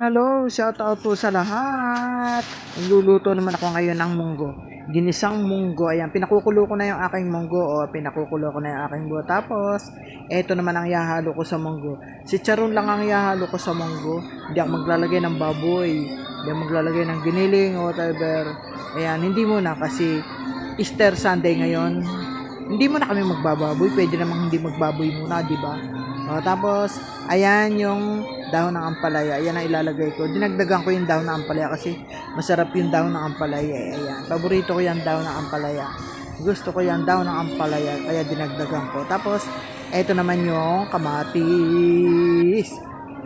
Hello, shoutout po sa lahat. Nagluluto naman ako ngayon ng munggo. Ginisang munggo. Ayan, pinakukulo ko na yung aking munggo o pinakukulo ko na yung aking buo. Tapos, eto naman ang ihahalo ko sa munggo. Si Charon lang ang ihahalo ko sa munggo. Hindi ako maglalagay ng baboy. Hindi ako maglalagay ng giniling o whatever. Ayan, hindi muna kasi Easter Sunday ngayon. Hindi muna kami magbababoy. Pwede namang hindi magbaboy muna, di ba? O, tapos, ayan yung dahon ng ampalaya. Ayan ang ilalagay ko. Dinagdagan ko yung dahon ng ampalaya kasi masarap yung dahon ng ampalaya. Ayan. Paborito ko yung dahon ng ampalaya. Gusto ko yung dahon ng ampalaya. Kaya dinagdagan ko. Tapos, eto naman yung kamatis.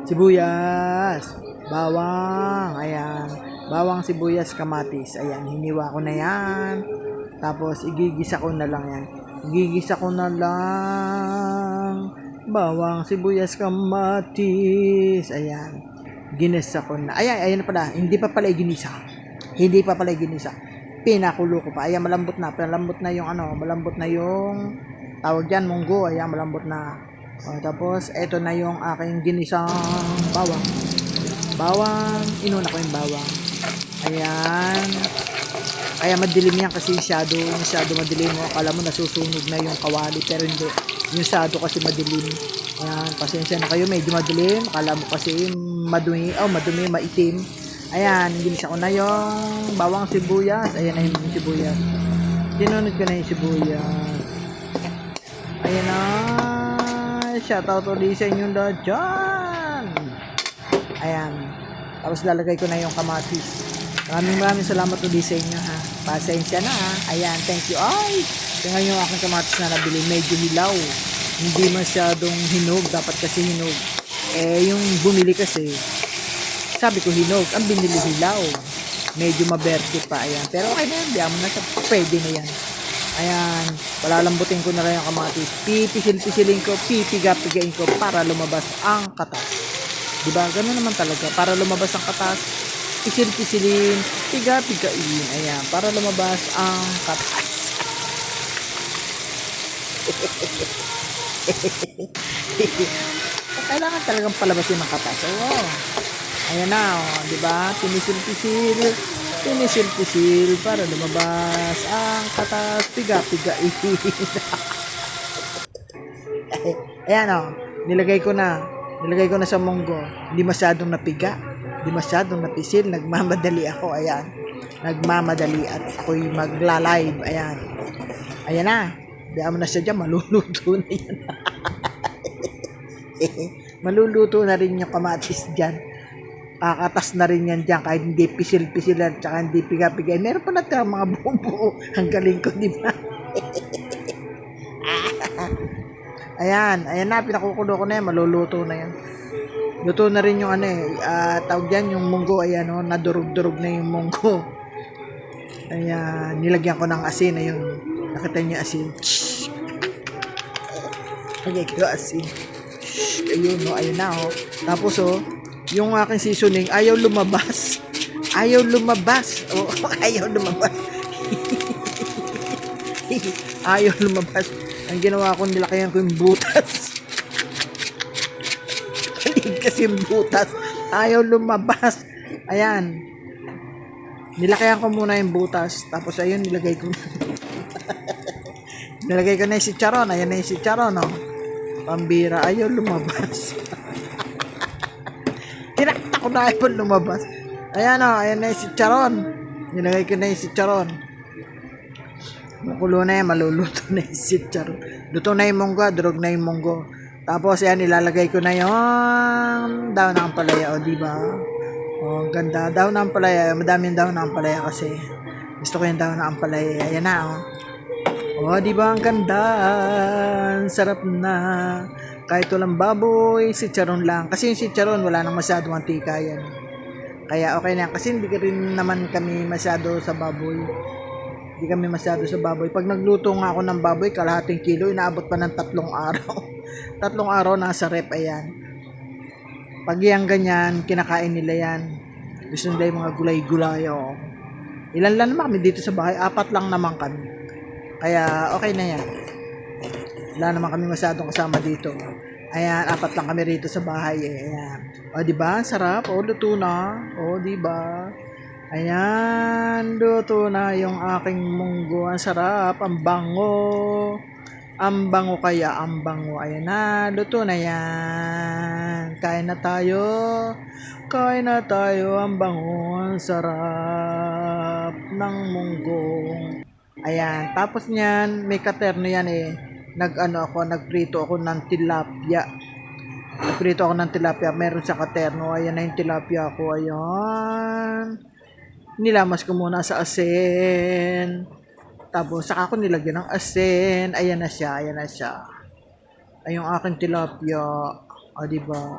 Sibuyas. Bawang. Ayan. Bawang, sibuyas, kamatis. Ayan. Hiniwa ko na yan. Tapos, igigisa ko na lang yan. Igigisa ko na lang bawang, sibuyas, kamatis. Ayan. Ginisa ko na. Ayan, ayan na pala. Hindi pa pala ginisa. Hindi pa pala ginisa. Pinakulo ko pa. Ayan, malambot na. Malambot na yung malambot na yung tawag dyan, munggo. Ayan, malambot na. O, tapos, eto na yung aking ginisang bawang. Bawang, inuna ko yung bawang. Ayan. Kaya madilim yan kasi masyado madilim mo. Akala mo nasusunog na yung kawali pero hindi. Yung shadow kasi madilim. Ayan, pasensya na kayo, medyo madilim. Akala mo kasi madumi, maitim. Ayan, ginisa ko na yung bawang sibuyas. Ayan na yung sibuyas. Sinunod ko na yung sibuyas. Ayan na. Shoutout ulit sa inyong lahat dyan. Ayan. Tapos lalagay ko na yung kamatis. Maraming salamat ulit sa inyo ha. Pasensya na ha. Ayan, thank you. Ay, tingnan yung aking kamatis na nabili. Medyo hilaw. Hindi masyadong hinog. Dapat kasi hinog. Yung bumili kasi, sabi ko hinog. Ang binili hilaw. Medyo maberde pa. Ayan. Pero okay na yan. Diyan mo na siya. Pwede na yan. Ayan. Palalambutin ko na lang yung kamatis. Pipisil-pisilin ko. Pipiga-pigain ko para lumabas ang katas. Diba? Ganun naman talaga. Para lumabas ang katas, pisil-pisilin, piga-pigain. Ayan, para lumabas ang katas. Kailangan talagang palabasin ng katas. Oo. Ayan na, di ba? Pinisil-pisil, pinisil-pisil para lumabas ang katas, piga-pigain. Ayan o, nilagay ko na sa munggo. Hindi masyadong napiga. Di masyadong napisil, nagmamadali ako, ayan. Nagmamadali at ako'y magla-live, ayan. Ayan na, diyan mo na siya dyan, maluluto na yan. Maluluto na rin yung kamatis dyan. Kakatas na rin yan dyan, kahit hindi pisil-pisil at saka hindi piga-piga. Meron pa natin mga buo-buo. Ang galing ko, di ba? Ayan na, pinakukulo ko na yan, maluluto na yan. Luto na rin yung tawag yan, yung munggo. Ayan o, nadurog-durog na yung munggo. Ayan, nilagyan ko ng asin. Ayun, nakita niyo asin. Lagyan ko asin. Ayun o, ayun na o. Tapos o, yung aking seasoning, ayaw lumabas. Ayaw lumabas. O, ayaw lumabas. Ayaw lumabas. Ang ginawa ko, nilakayan ko yung butas. Kasi butas ayaw lumabas. Ayan, nilakayan ko muna yung butas. Tapos ayun, nilagay ko nilagay ko na yung chicharon. Ayan na yung chicharon, no? Pambira, ayaw lumabas. Tinakta ko na ayaw lumabas. Ayan o, ayan na yung chicharon. Nilagay ko na yung chicharon. Makulo na yan, maluluto na yung chicharon. Luto na yung munggo, durog na yung munggo. Tapos yan, ilalagay ko na yung daon ng ampalaya, o diba? O, ganda. Daon ng ampalaya, madaming daon ng ampalaya kasi gusto ko yung daon ng ampalaya. Ayan na, o. Diba ang ganda? Sarap na. Kahit walang baboy, chicharon lang. Kasi yung chicharon, wala nang masyadong mantika yan. Kaya okay na. Kasi hindi rin naman kami masyado sa baboy. Hindi kami masyado sa baboy. Pag nagluto nga ako ng baboy, kalahating kilo, inaabot pa ng 3 araw. 3 araw nasa rep, ayan. Pag yan ganyan, kinakain nila yan. Gusto nila yung mga gulay-gulay, o. Ilan lang naman kami dito sa bahay, 4 lang naman kami. Kaya okay na yan. Wala naman kami masyadong kasama dito. Ayan, apat lang kami rito sa bahay eh. Ayan. O, di ba? Sarap. O, luto na. O, di ba? Ayan, luto na yung aking munggo. Ang sarap, ang bango. Ang bango kaya, ang bango. Ayan na, luto na yan. Kain na tayo. Kain na tayo. Ang bango, ang sarap ng munggo. Ayan, tapos niyan, may katerno yan eh. Nagprito ako ng tilapia. Nagprito ako ng tilapia. Meron sa katerno. Ayan na yung tilapia ko. Ayan. Nilamas ko muna sa asin. Tapos, saka ko nilagyan ng asin. Ayan na siya. Ayan na siya. Ay, yung aking tilapia. O, diba?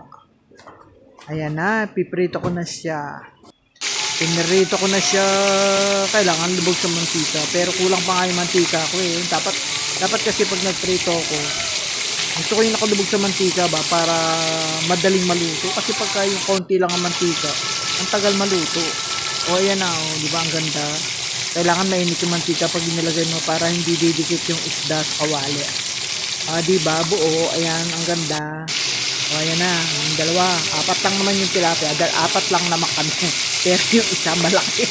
Ayan na. Piprito ko na siya. Pinirito ko na siya. Kailangan lubog sa mantika. Pero kulang pa nga yung mantika ko eh. Dapat kasi pag nagprito ko, gusto ko yung nakalubog sa mantika ba para madaling maluto. Kasi pagka yung konti lang ang mantika, ang tagal maluto. O ayan na, o, di ba ang ganda? Kailangan mainit yung mantika pag inilagay mo para hindi didikit yung isda sa kawali. Di ba? Buo, ayan, ang ganda. O ayan na, yung dalawa. Apat lang naman yung tilapia. Apat lang naman kami. Pero yung isa malaki.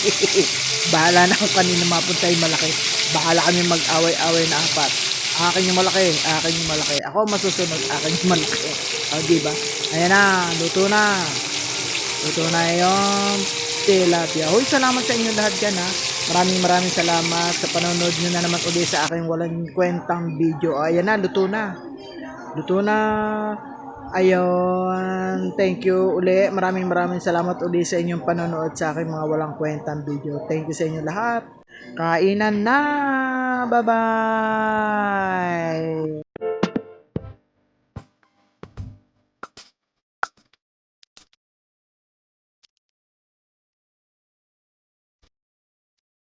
Bahala na kung kanina mapunta yung malaki. Bahala kami mag-away-away na apat. Akin yung malaki, akin yung malaki. Ako masusunod, akin yung malaki. O, diba? Ayan na, luto na. Luto na yung tilapia. Hoy, salamat sa inyo lahat dyan ha. Maraming salamat sa panonood nyo na naman ulit sa aking walang kwentang video. O, ayan na, luto na. Luto na. Ayun, thank you uli. Maraming salamat uli sa inyong panonood sa aking mga walang kwentang video. Thank you sa inyo lahat. Kainan na! Bye-bye!